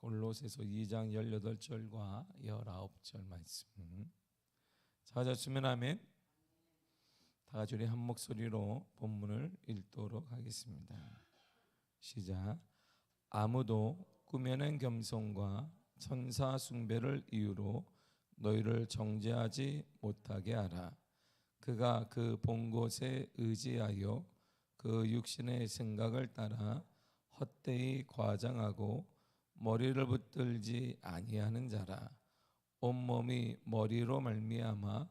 골로새서 2장 18절과 19절 말씀 찾았으면 아멘. 다 같이 우리 한 목소리로 본문을 읽도록 하겠습니다. 시작. 아무도 꾸며낸 겸손과 천사 숭배를 이유로 너희를 정죄하지 못하게 하라. 그가 그 본 곳에 의지하여 그 육신의 생각을 따라 헛되이 과장하고 머리를 붙들지 아니하는 자라. 온몸이 머리로 말미암아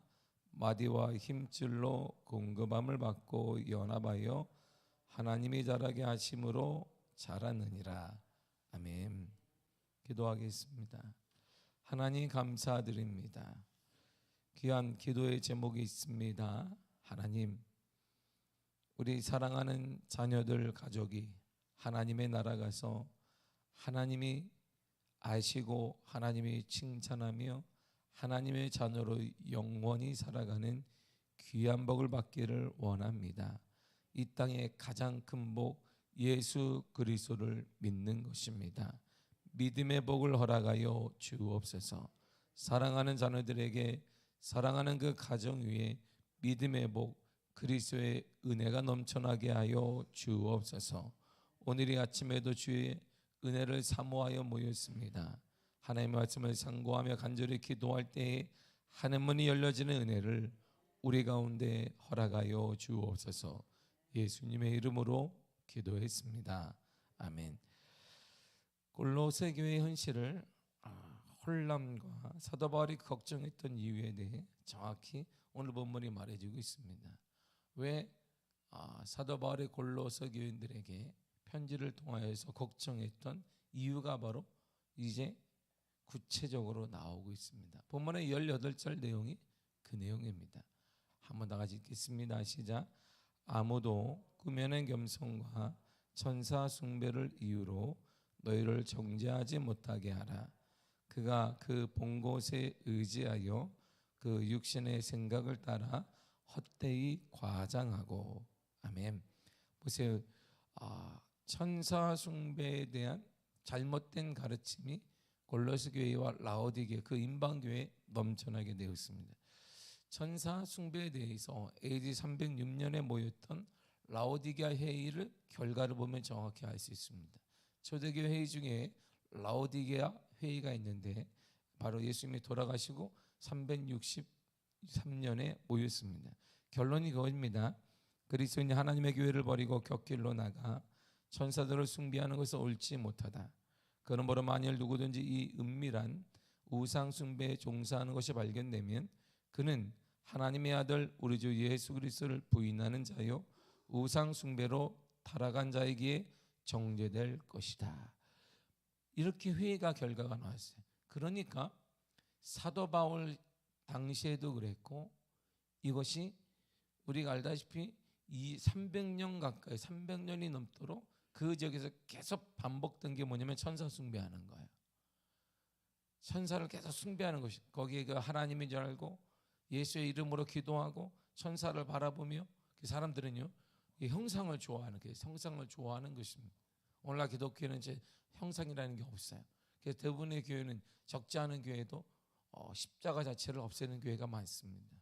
마디와 힘줄로 공급함을 받고 연합하여 하나님이 자라게 하심으로 자라느니라. 아멘. 기도하겠습니다. 하나님 감사드립니다. 귀한 기도의 제목이 있습니다. 하나님, 우리 사랑하는 자녀들 가족이 하나님의 나라 가서 하나님이 아시고 하나님이 칭찬하며 하나님의 자녀로 영원히 살아가는 귀한 복을 받기를 원합니다. 이 땅의 가장 큰 복 예수 그리스도를 믿는 것입니다. 믿음의 복을 허락하여 주옵소서. 사랑하는 자녀들에게 사랑하는 그 가정 위에 믿음의 복 그리스도의 은혜가 넘쳐나게 하여 주옵소서. 오늘 이 아침에도 주의 은혜를 사모하여 모였습니다. 하나님의 말씀을 상고하며 간절히 기도할 때에 하늘 문이 열려지는 은혜를 우리 가운데 허락하여 주옵소서. 예수님의 이름으로 기도했습니다. 아멘. 골로새 교회의 현실을 혼란과 사도 바울이 걱정했던 이유에 대해 정확히 오늘 본문이 말해주고 있습니다. 왜 사도 바울이 골로새 교인들에게 편지를 통하여서 걱정했던 이유가 바로 이제 구체적으로 나오고 있습니다. 본문의 18절 내용이 그 내용입니다. 한번 다 같이 읽겠습니다. 시작. 아무도 꾸며낸 겸손과 천사 숭배를 이유로 너희를 정죄하지 못하게 하라. 그가 그 본 곳에 의지하여 그 육신의 생각을 따라 헛되이 과장하고. 아멘. 보세요. 천사 숭배에 대한 잘못된 가르침이 골로새 교회와 라오디게 그 인방교회에 넘쳐나게 되었습니다. 천사 숭배에 대해서 AD 306년에 모였던 라오디게아 회의를 결과를 보면 정확히 알 수 있습니다. 초대교회 회의 중에 라오디게아 회의가 있는데 바로 예수님이 돌아가시고 363년에 모였습니다. 결론이 그겁니다. 그리스도인이 하나님의 교회를 버리고 곁길로 나가 천사들을 숭배하는 것은 옳지 못하다. 그러므로 만일 누구든지 이 은밀한 우상 숭배에 종사하는 것이 발견되면 그는 하나님의 아들 우리 주 예수 그리스도를 부인하는 자요 우상 숭배로 타락한 자이기에 정죄될 것이다. 이렇게 회의가 결과가 나왔어요. 그러니까 사도 바울 당시에도 그랬고 이것이 우리가 알다시피 이 300년 가까이 300년이 넘도록 그 지역에서 계속 반복된 게 뭐냐면 천사 숭배하는 거예요. 천사를 계속 숭배하는 것이 거기에 그 하나님인 줄 알고 예수의 이름으로 기도하고 천사를 바라보며 그 사람들은요 이 형상을 좋아하는 게 형상을 좋아하는 것입니다. 오늘날 기독교는 이제 형상이라는 게 없어요. 그래서 대부분의 교회는 적지 않은 교회도 십자가 자체를 없애는 교회가 많습니다.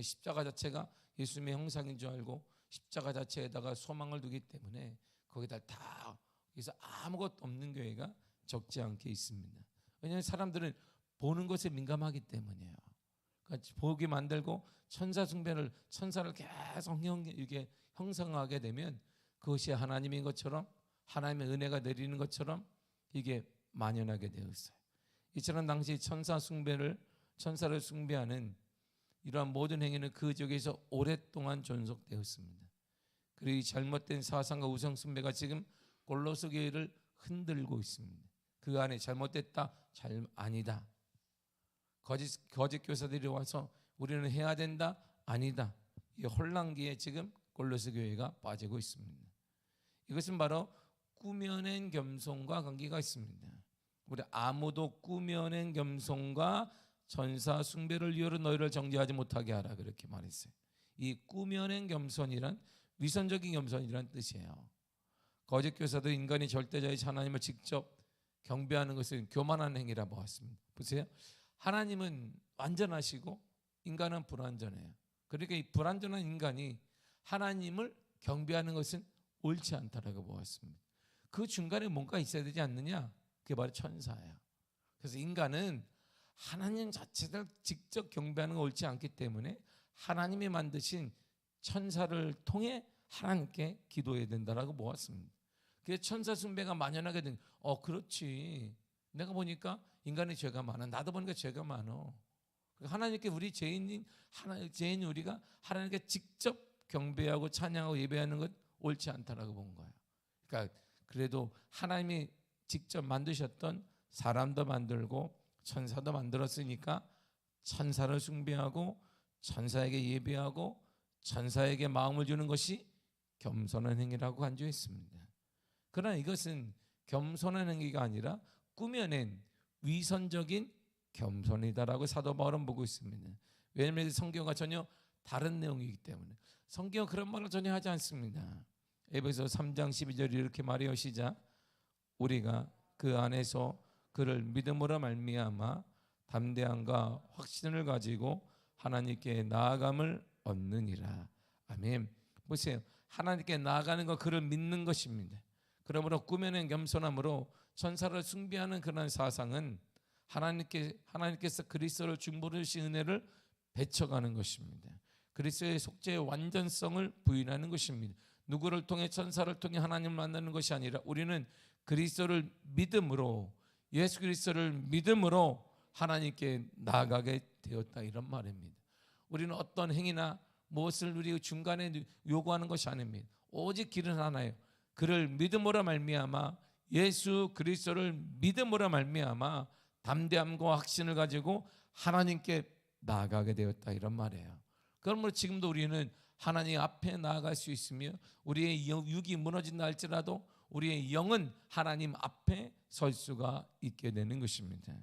십자가 자체가 예수님의 형상인 줄 알고 십자가 자체에다가 소망을 두기 때문에 거기다 다 그래서 아무것도 없는 교회가 적지 않게 있습니다. 왜냐하면 사람들은 보는 것에 민감하기 때문이에요. 그러니까 보게 만들고 천사 숭배를 천사를 계속 이게 형상화하게 되면 그것이 하나님인 것처럼 하나님의 은혜가 내리는 것처럼 이게 만연하게 되어 있어요. 이처럼 당시 천사를 숭배하는 이러한 모든 행위는 그 지역에서 오랫동안 존속되었습니다. 그리고 이 잘못된 사상과 우상 숭배가 지금 골로새 교회를 흔들고 있습니다. 그 안에 잘못됐다, 아니다. 거짓 교사들이 와서 우리는 해야 된다, 아니다. 이 혼란기에 지금 골로새 교회가 빠지고 있습니다. 이것은 바로 꾸며낸 겸손과 관계가 있습니다. 우리 아무도 꾸며낸 겸손과 천사 숭배를 이유로 너희를 정죄하지 못하게 하라 그렇게 말했어요. 이 꾸며낸 겸손이란 위선적인 겸손이란 뜻이에요. 거짓 교사도 인간이 절대자이신 하나님을 직접 경배하는 것은 교만한 행위라 보았습니다. 보세요. 하나님은 완전하시고 인간은 불완전해요. 그러니까 이 불완전한 인간이 하나님을 경배하는 것은 옳지 않다라고 보았습니다. 그 중간에 뭔가 있어야 되지 않느냐? 그게 바로 천사예요. 그래서 인간은 하나님 자체를 직접 경배하는 거 옳지 않기 때문에 하나님이 만드신 천사를 통해 하나님께 기도해야 된다라고 보았습니다. 그래서 천사 숭배가 만연하게 된. 그렇지. 내가 보니까 인간의 죄가 많아. 나도 보니까 죄가 많어. 하나님께 우리 죄인 우리가 하나님께 직접 경배하고 찬양하고 예배하는 것 옳지 않다라고 본 거예요. 그러니까 그래도 하나님이 직접 만드셨던 사람도 만들고 천사도 만들었으니까 천사를 숭배하고 천사에게 예배하고 천사에게 마음을 주는 것이 겸손한 행위라고 간주했습니다. 그러나 이것은 겸손한 행위가 아니라 꾸며낸 위선적인 겸손이다라고 사도 바울은 보고 있습니다. 왜냐하면 성경과 전혀 다른 내용이기 때문에. 성경은 그런 말을 전혀 하지 않습니다. 에베소 3장 12절 이렇게 말해요. 시작. 우리가 그 안에서 그를 믿음으로 말미암아 담대함과 확신을 가지고 하나님께 나아감을 얻느니라. 아멘. 보세요. 하나님께 나아가는 것, 그를 믿는 것입니다. 그러므로 꾸며낸 겸손함으로 천사를 숭배하는 그런 사상은 하나님께서 그리스도를 중보하신 은혜를 배척하는 것입니다. 그리스도의 속죄의 완전성을 부인하는 것입니다. 누구를 통해, 천사를 통해 하나님을 만나는 것이 아니라 우리는 그리스도를 믿음으로, 예수 그리스도를 믿음으로 하나님께 나아가게 되었다, 이런 말입니다. 우리는 어떤 행위나 무엇을 우리 중간에 요구하는 것이 아닙니다. 오직 길은 하나예요. 그를 믿음으로 말미암아, 예수 그리스도를 믿음으로 말미암아 담대함과 확신을 가지고 하나님께 나아가게 되었다, 이런 말이에요. 그러므로 지금도 우리는 하나님 앞에 나아갈 수 있으며 우리의 육이 무너진다 할지라도 우리의 영은 하나님 앞에 설 수가 있게 되는 것입니다.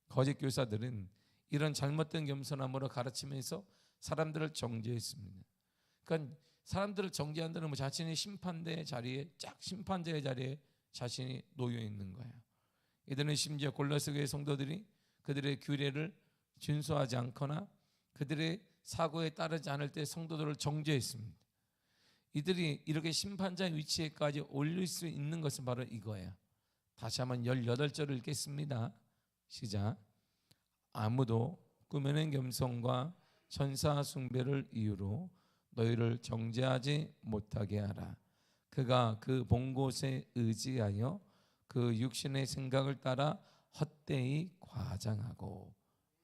거짓 교사들은 이런 잘못된 겸손함으로 가르치면서 사람들을 정죄했습니다. 그러니까 사람들을 정죄한다는 뭐 자신이 심판자의 자리에 자신이 놓여 있는 거예요. 이들은 심지어 골로새 교회 성도들이 그들의 규례를 준수하지 않거나 그들의 사고에 따르지 않을 때 성도들을 정죄했습니다. 이들이 이렇게 심판자의 위치에까지 올릴 수 있는 것은 바로 이거예요. 다시 한번 18절을 읽겠습니다. 시작. 아무도 꾸며낸 겸손과 천사 숭배를 이유로 너희를 정죄하지 못하게 하라. 그가 그 본 곳에 의지하여 그 육신의 생각을 따라 헛되이 과장하고.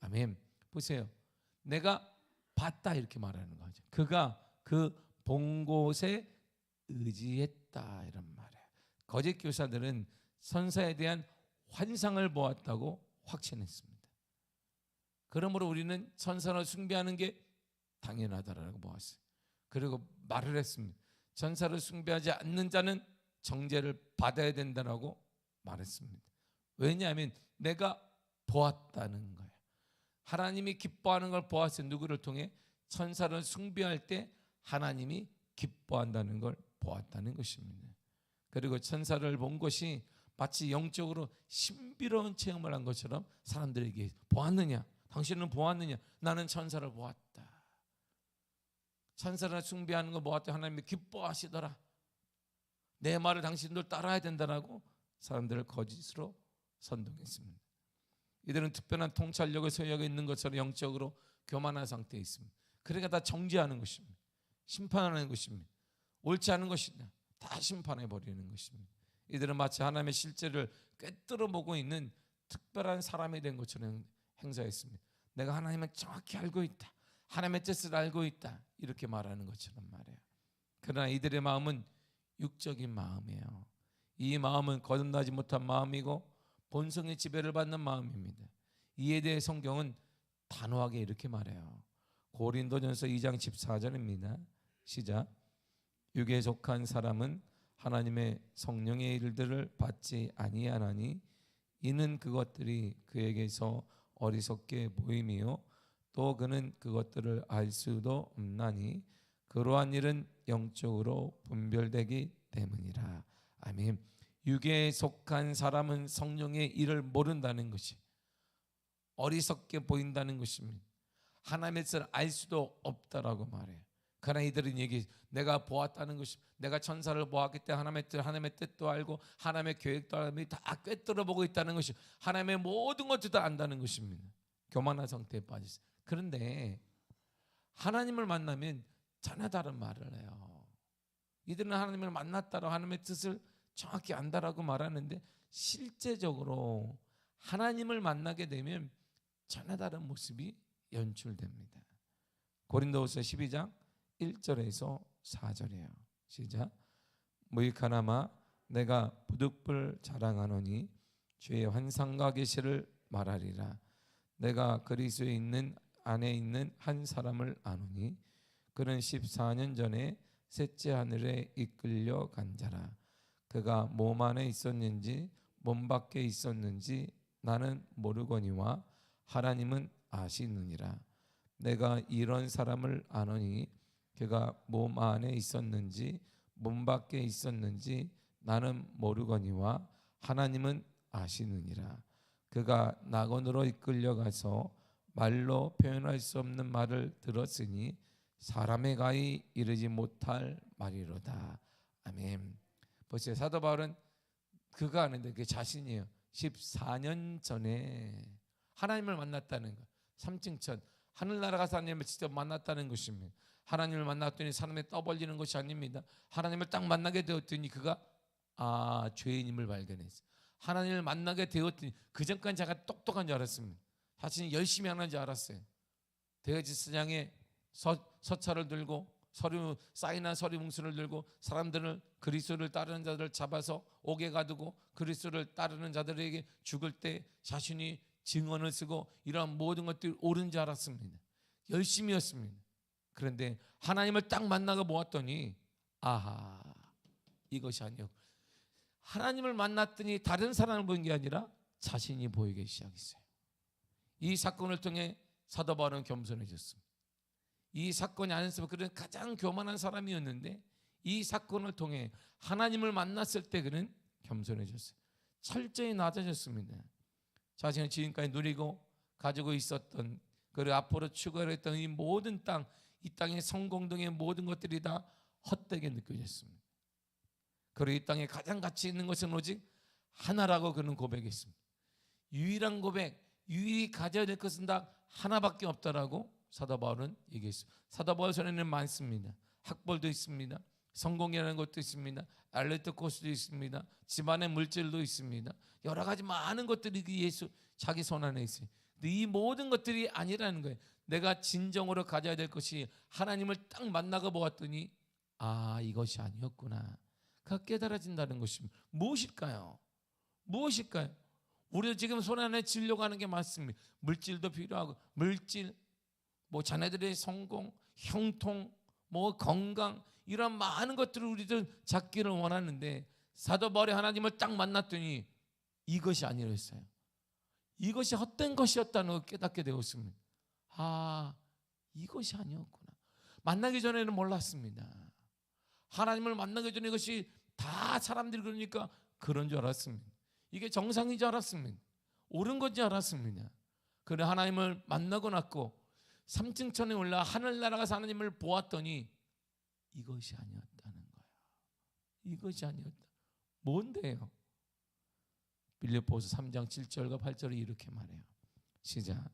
아멘. 보세요. 내가 봤다 이렇게 말하는 거죠. 그가 그 본 곳에 의지했다, 이런 말이에요. 거짓 교사들은 선사에 대한 환상을 보았다고 확신했습니다. 그러므로 우리는 천사를 숭배하는 게 당연하다라고 보았어요. 그리고 말을 했습니다. 천사를 숭배하지 않는 자는 정죄를 받아야 된다라고 말했습니다. 왜냐하면 내가 보았다는 거예요. 하나님이 기뻐하는 걸 보았어요. 누구를 통해? 천사를 숭배할 때 하나님이 기뻐한다는 걸 보았다는 것입니다. 그리고 천사를 본 것이 마치 영적으로 신비로운 체험을 한 것처럼 사람들에게, 보았느냐? 당신은 보았느냐? 나는 천사를 보았다. 천사를 숭배하는 걸 보았더니 하나님이 기뻐하시더라. 내 말을 당신들 따라야 된다라고 사람들을 거짓으로 선동했습니다. 이들은 특별한 통찰력을 소유하고 있는 것처럼 영적으로 교만한 상태에 있습니다. 그러니까 다 정죄하는 것입니다. 심판하는 것입니다. 옳지 않은 것이다, 다 심판해 버리는 것입니다. 이들은 마치 하나님의 실제를 꿰뚫어 보고 있는 특별한 사람이 된 것처럼 행사했습니다. 내가 하나님을 정확히 알고 있다, 하나님의 뜻을 알고 있다, 이렇게 말하는 것처럼 말이에요. 그러나 이들의 마음은 육적인 마음이에요. 이 마음은 거듭나지 못한 마음이고 본성의 지배를 받는 마음입니다. 이에 대해 성경은 단호하게 이렇게 말해요. 고린도전서 2장 14절입니다. 시작. 육에 속한 사람은 하나님의 성령의 일들을 받지 아니하나니 이는 그것들이 그에게서 어리석게 보임이요 또 그는 그것들을 알 수도 없나니 그러한 일은 영적으로 분별되기 때문이라. 아멘. 육에 속한 사람은 성령의 일을 모른다는 것이 어리석게 보인다는 것입니다. 하나님의 뜻을 알 수도 없다라고 말해요. 그러나 이들은 내가 보았다는 것이, 내가 천사를 보았기 때문에 하나님의 뜻도 알고 하나님의 계획도 알고 다 꿰뚫어 보고 있다는 것이, 하나님의 모든 것도 다 안다는 것입니다. 교만한 상태에 빠졌어요. 그런데 하나님을 만나면 전혀 다른 말을 해요. 이들은 하나님을 만났다고 하나님의 뜻을 정확히 안다라고 말하는데, 실제적으로 하나님을 만나게 되면 전혀 다른 모습이 연출됩니다. 고린도후서 12장 1절에서 4절이에요. 시작. 무익하나마 내가 부득불 자랑하노니 주의 환상과 계시를 말하리라. 내가 그리스도에 있는 안에 있는 한 사람을 아노니 그는 14년 전에 셋째 하늘에 이끌려 간 자라. 그가 몸 안에 있었는지 몸 밖에 있었는지 나는 모르거니와 하나님은 아시느니라. 내가 이런 사람을 아노니 그가 몸 안에 있었는지 몸 밖에 있었는지 나는 모르거니와 하나님은 아시느니라. 그가 낙원으로 이끌려가서 말로 표현할 수 없는 말을 들었으니 사람의 가히 이르지 못할 말이로다. 아멘. 보세요. 사도 바울은 그가 아는데 그게 자신이에요. 14년 전에 하나님을 만났다는 것. 3층천 하늘나라 가서 하나님을 직접 만났다는 것입니다. 하나님을 만났더니 사람이 떠벌리는 것이 아닙니다. 하나님을 딱 만나게 되었더니 그가 죄인임을 발견했어요. 하나님을 만나게 되었더니 그전까지 제가 똑똑한 줄 알았습니다. 자신이 열심히 하는 줄 알았어요. 대제사장의 서찰을 들고 사인한 서류 뭉술을 들고 사람들을, 그리스도를 따르는 자들을 잡아서 옥에 가두고 그리스도를 따르는 자들에게 죽을 때 자신이 증언을 쓰고 이러한 모든 것들이 옳은 줄 알았습니다. 열심히였습니다. 그런데 하나님을 딱 만나고 보았더니 이것이 아니요. 하나님을 만났더니 다른 사람을 보는 게 아니라 자신이 보이기 시작했어요. 이 사건을 통해 사도 바울은 겸손해졌습니다. 이 사건이 아니었으면 그는 가장 교만한 사람이었는데 이 사건을 통해 하나님을 만났을 때 그는 겸손해졌어요. 철저히 낮아졌습니다. 자신은 지금까지 누리고 가지고 있었던, 그리고 앞으로 추구하려 이 모든 땅, 이 땅의 성공 등의 모든 것들이 다 헛되게 느껴졌습니다. 그리고 이 땅에 가장 가치 있는 것은 오직 하나라고 그는 고백했습니다. 유일한 고백, 유일히 가져야 될 것은 다 하나밖에 없다라고 사도 바울은 얘기했습니다. 사도 바울 손에는 많습니다. 학벌도 있습니다. 성공이라는 것도 있습니다. 알레트 코스도 있습니다. 집안의 물질도 있습니다. 여러 가지 많은 것들이 예수 자기 손 안에 있어요. 근데 이 모든 것들이 아니라는 거예요. 내가 진정으로 가져야 될 것이 하나님을 딱 만나고 보았더니 이것이 아니었구나. 그가 깨달아진다는 것입니다. 무엇일까요? 무엇일까요? 우리도 지금 손 안에 지려고 하는 게 많습니다. 물질도 필요하고, 물질, 자녀들의 성공, 형통, 건강, 이런 많은 것들을 우리들 잡기를 원하는데 사도 바울이 하나님을 딱 만났더니 이것이 아니랬어요. 이것이 헛된 것이었다는 걸 깨닫게 되었습니다. 이것이 아니었구나. 만나기 전에는 몰랐습니다. 하나님을 만나기 전에 이것이 다 사람들이 그러니까 그런 줄 알았습니다. 이게 정상인 줄 알았습니다. 옳은 건지 알았습니다. 그래 하나님을 만나고 났고 3층천에 올라 하늘나라 가서 하나님을 보았더니 이것이 아니었다는 거예요. 이것이 아니었다. 뭔데요? 빌립보서 3장 7절과 8절이 이렇게 말해요. 시작.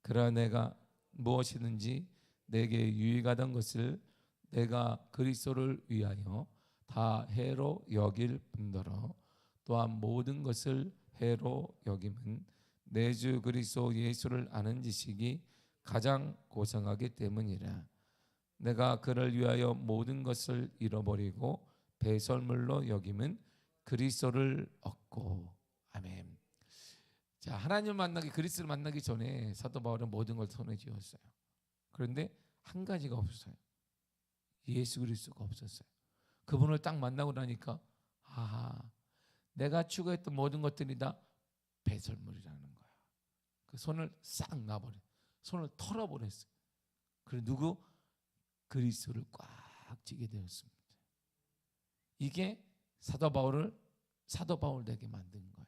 그러나 내가 무엇이든지 내게 유익하던 것을 내가 그리스도를 위하여 다 해로 여길 뿐더러 또한 모든 것을 해로 여김은 내 주 그리스도 예수를 아는 지식이 가장 고상하기 때문이라. 내가 그를 위하여 모든 것을 잃어버리고 배설물로 여김은 그리스도를 얻고. 아멘. 자, 하나님 만나기, 그리스도를 만나기 전에 사도 바울은 모든 걸 손에 쥐었어요. 그런데 한 가지가 없었어요. 예수 그리스도가 없었어요. 그분을 딱 만나고 나니까 내가 추구했던 모든 것들이 다 배설물이라는 거야. 그 손을 싹 놔버려. 손을 털어버렸어요. 그리고 누구? 그리스도를 꽉 쥐게 되었습니다. 이게 사도 바울을 사도 바울 되게 만든 거예요.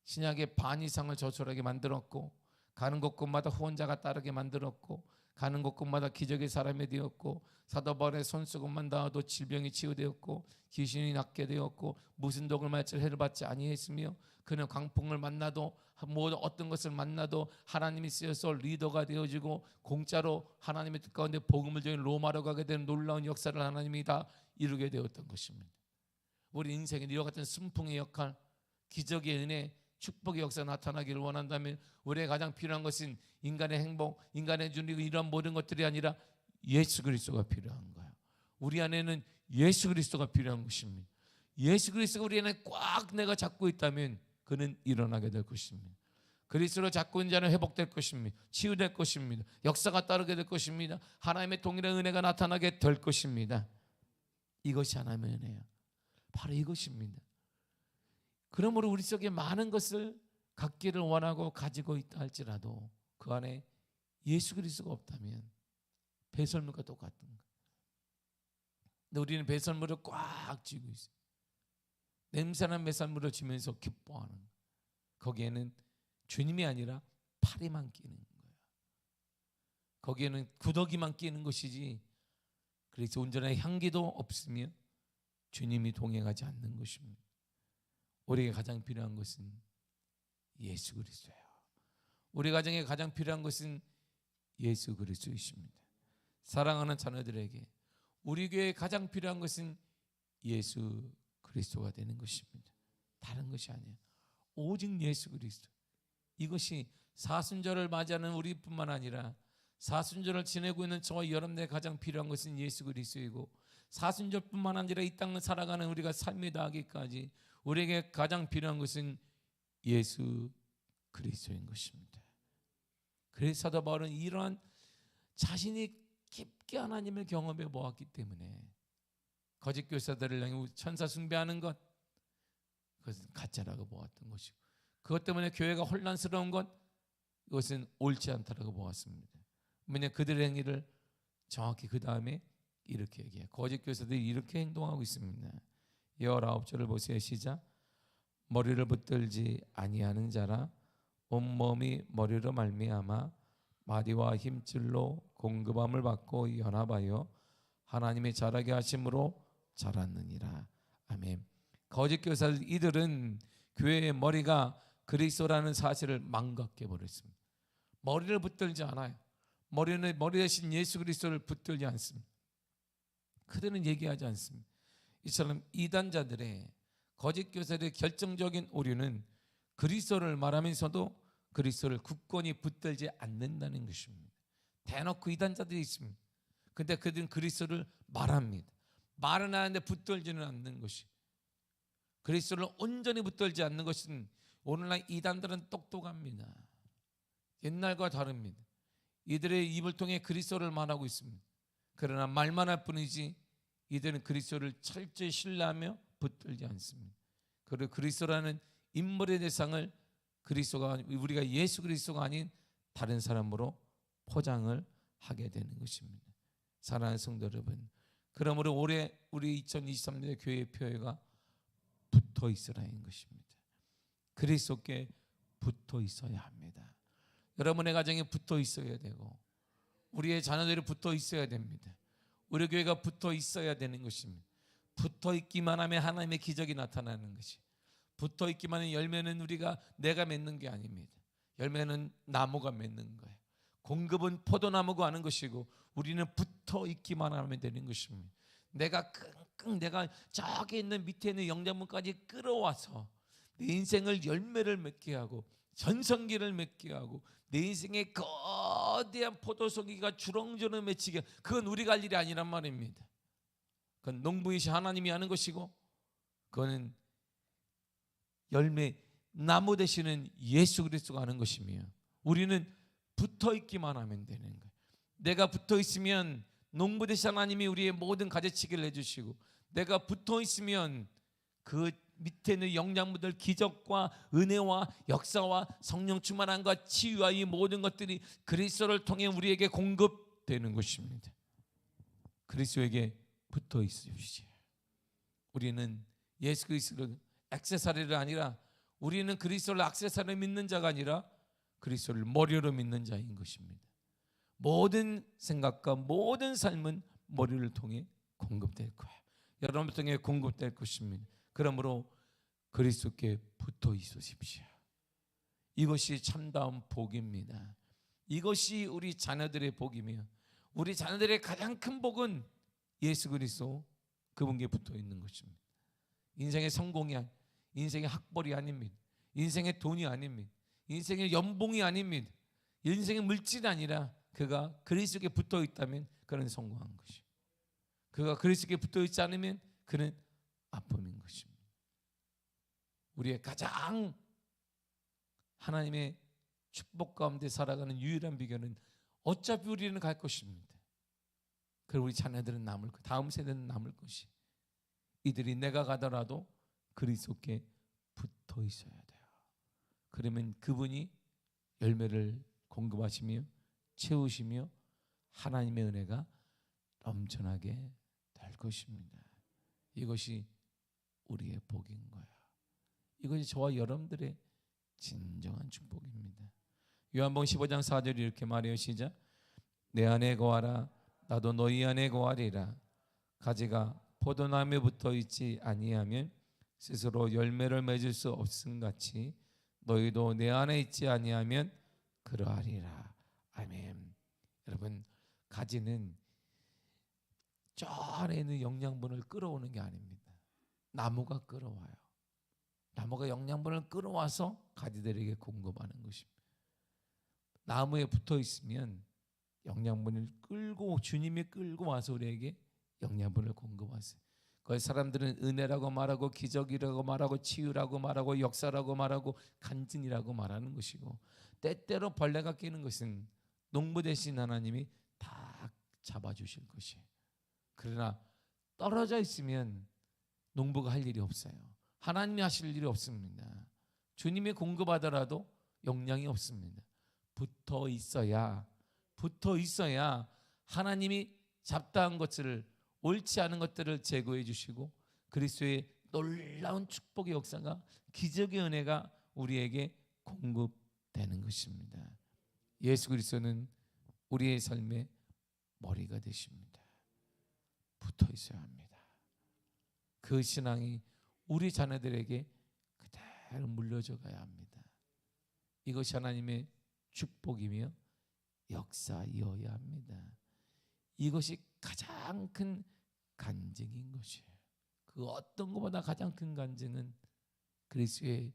신약의 반 이상을 저술하게 만들었고, 가는 곳곳마다 후원자가 따르게 만들었고, 가는 곳곳마다 기적의 사람이 되었고, 사도 바울의 손수건만 닿아도 질병이 치유되었고, 귀신이 낫게 되었고, 무슨 독을 맞을 해를 받지 아니했으며, 그는 광풍을 만나도 모든 어떤 것을 만나도 하나님이 쓰여서 리더가 되어지고, 공짜로 하나님의 뜻 가운데 복음을 전해 로마로 가게 되는 놀라운 역사를 하나님이 다 이루게 되었던 것입니다. 우리 인생에 이와 같은 순풍의 역할, 기적의 은혜, 축복의 역사가 나타나기를 원한다면 우리의 가장 필요한 것은 인간의 행복, 인간의 준리, 이런 모든 것들이 아니라 예수 그리스도가 필요한 거예요. 우리 안에는 예수 그리스도가 필요한 것입니다. 예수 그리스도가 우리 안에 꽉 내가 잡고 있다면 그는 일어나게 될 것입니다. 그리스도로 잡고 있는 자는 회복될 것입니다. 치유될 것입니다. 역사가 따르게 될 것입니다. 하나님의 동일한 은혜가 나타나게 될 것입니다. 이것이 하나님의 은혜예요. 바로 이것입니다. 그러므로 우리 속에 많은 것을 갖기를 원하고 가지고 있다 할지라도 그 안에 예수 그리스도가 없다면 배설물과 똑같은 거예요. 근데 우리는 배설물을 꽉 쥐고 있어요. 냄새나는 배설물을 쥐면서 기뻐하는 거예요. 거기에는 주님이 아니라 파리만 끼는 거예요. 거기에는 구더기만 끼는 것이지 그래서 온전한 향기도 없으며 주님이 동행하지 않는 것입니다. 우리에게 가장 필요한 것은 예수 그리스도예요. 우리 가정에 가장 필요한 것은 예수 그리스도이십니다. 사랑하는 자녀들에게 우리 교회에 가장 필요한 것은 예수 그리스도가 되는 것입니다. 다른 것이 아니에요. 오직 예수 그리스도. 이것이 사순절을 맞이하는 우리뿐만 아니라 사순절을 지내고 있는 저와 여러분들에게 가장 필요한 것은 예수 그리스도이고, 사순절뿐만 아니라 이 땅을 살아가는 우리가 삶에 다하기까지 우리에게 가장 필요한 것은 예수 그리스도인 것입니다. 그래서 사도 바울은 이러한 자신이 깊게 하나님을 경험해 보았기 때문에 거짓 교사들을 향해 천사 숭배하는 것, 그것은 가짜라고 보았던 것이고, 그것 때문에 교회가 혼란스러운 것, 이것은 옳지 않다라고 보았습니다. 왜냐 그들의 행위를 정확히 그 다음에 이렇게 얘기해요. 거짓 교사들이 이렇게 행동하고 있습니다. 19절을 보세요. 시작. 머리를 붙들지 아니하는 자라 온몸이 머리로 말미암아 마디와 힘줄로 공급함을 받고 연합하여 하나님의 자라게 하심으로 자랐느니라. 아멘. 거짓 교사들 이들은 교회의 머리가 그리스도라는 사실을 망각해 버렸습니다. 머리를 붙들지 않아요. 머리 대신 예수 그리스도를 붙들지 않습니다. 그들은 얘기하지 않습니다. 이처럼 이단자들의 거짓 교사들의 결정적인 오류는 그리스도를 말하면서도 그리스도를 굳건히 붙들지 않는다는 것입니다. 대놓고 이단자들이 있습니다. 근데 그들은 그리스도를 말합니다. 말은 하는데 붙들지는 않는 것이, 그리스도를 온전히 붙들지 않는 것은, 오늘날 이단들은 똑똑합니다. 옛날과 다릅니다. 이들의 입을 통해 그리스도를 말하고 있습니다. 그러나 말만 할 뿐이지 이들은 그리스도를 철저히 신뢰하며 붙들지 않습니다. 그리고 그리스도라는 인물의 대상을 그리스도가, 우리가 예수 그리스도가 아닌 다른 사람으로 포장을 하게 되는 것입니다. 사랑하는 성도 여러분, 그러므로 올해 우리 2023년의 교회의 표회가 붙어 있으라는 것입니다. 그리스도께 붙어 있어야 합니다. 여러분의 가정에 붙어 있어야 되고, 우리의 자녀들이 붙어 있어야 됩니다. 우리 교회가 붙어 있어야 되는 것입니다. 붙어 있기만 하면 하나님의 기적이 나타나는 것이, 붙어 있기만 하면 열매는 내가 맺는 게 아닙니다. 열매는 나무가 맺는 거예요. 공급은 포도나무가 하는 것이고 우리는 붙어 있기만 하면 되는 것입니다. 내가 저기 있는 밑에 있는 영양분까지 끌어와서 내 인생을 열매를 맺게 하고 전성기를 맺게 하고 내 인생에 거대한 포도송이가 주렁주렁 맺히게, 그건 우리가 할 일이 아니란 말입니다. 그건 농부이신 하나님이 하는 것이고, 그거는 열매 나무 되시는 예수 그리스도가 하는 것이며, 우리는 붙어 있기만 하면 되는 거예요. 내가 붙어 있으면 농부 되신 하나님이 우리의 모든 가지치기를 해주시고, 내가 붙어 있으면 그 밑에 있는 영양분들, 기적과 은혜와 역사와 성령 충만함과 치유와 이 모든 것들이 그리스도를 통해 우리에게 공급되는 것입니다. 그리스도에게 붙어 있으십시오. 우리는 예수 그리스도를 액세서리를 아니라 우리는 그리스도를 액세서리로 믿는 자가 아니라 그리스도를 머리로 믿는 자인 것입니다. 모든 생각과 모든 삶은 머리를 통해 공급될 거예요. 여러분을 통해 공급될 것입니다. 그러므로 그리스도께 붙어 있으십시오. 이것이 참다운 복입니다. 이것이 우리 자녀들의 복이며 우리 자녀들의 가장 큰 복은 예수 그리스도 그분께 붙어 있는 것입니다. 인생의 성공이 인생의 학벌이 아닙니다. 인생의 돈이 아닙니다. 인생의 연봉이 아닙니다. 인생의 물질이 아니라 그가 그리스도께 붙어 있다면 그는 성공한 것이고 그가 그리스도께 붙어 있지 않으면 그는 아픔인 것입니다. 우리의 가장 하나님의 축복 가운데 살아가는 유일한 비결은 어차피 우리는 갈 것입니다. 그리고 우리 자녀들은 남을 것, 다음 세대는 남을 것이. 이들이 내가 가더라도 그리스도께 붙어 있어야 돼요. 그러면 그분이 열매를 공급하시며 채우시며 하나님의 은혜가 넘쳐나게 될 것입니다. 이것이 우리의 복인 거야. 이것이 저와 여러분들의 진정한 축복입니다. 요한복음 15장 4절이 이렇게 말해요. 시작. 내 안에 거하라 나도 너희 안에 거하리라. 가지가 포도나무에 붙어 있지 아니하면 스스로 열매를 맺을 수 없음 같이 너희도 내 안에 있지 아니하면 그러하리라. 아멘. 여러분, 가지는 저 안에 있는 영양분을 끌어오는 게 아닙니다. 나무가 끌어와요. 나무가 영양분을 끌어와서 가지들에게 공급하는 것입니다. 나무에 붙어 있으면 영양분을 끌고 주님이 끌고 와서 우리에게 영양분을 공급하세요. 그걸 사람들은 은혜라고 말하고 기적이라고 말하고 치유라고 말하고 역사라고 말하고 간증이라고 말하는 것이고 때때로 벌레가 끼는 것은 농부 되신 하나님이 다 잡아주실 것이에요. 그러나 떨어져 있으면 농부가 할 일이 없어요. 하나님이 하실 일이 없습니다. 주님이 공급하더라도 영향이 없습니다. 붙어 있어야 하나님이 잡다한 것들을 옳지 않은 것들을 제거해 주시고 그리스도의 놀라운 축복의 역사가 기적의 은혜가 우리에게 공급되는 것입니다. 예수 그리스도는 우리의 삶의 머리가 되십니다. 붙어 있어야 합니다. 그 신앙이 우리 자녀들에게 그대로 물려져 가야 합니다. 이것이 하나님의 축복이며 역사이어야 합니다. 이것이 가장 큰 간증인 것이에요. 그 어떤 것보다 가장 큰 간증은 그리스도에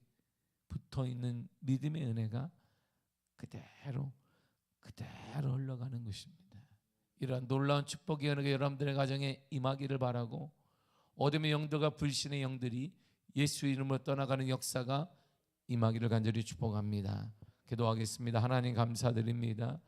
붙어있는 믿음의 은혜가 그대로 흘러가는 것입니다. 이러한 놀라운 축복의 은혜가 여러분들의 가정에 임하기를 바라고 어둠의 영들과 불신의 영들이 예수 이름으로 떠나가는 역사가 임하기를 간절히 축복합니다. 기도하겠습니다. 하나님 감사드립니다.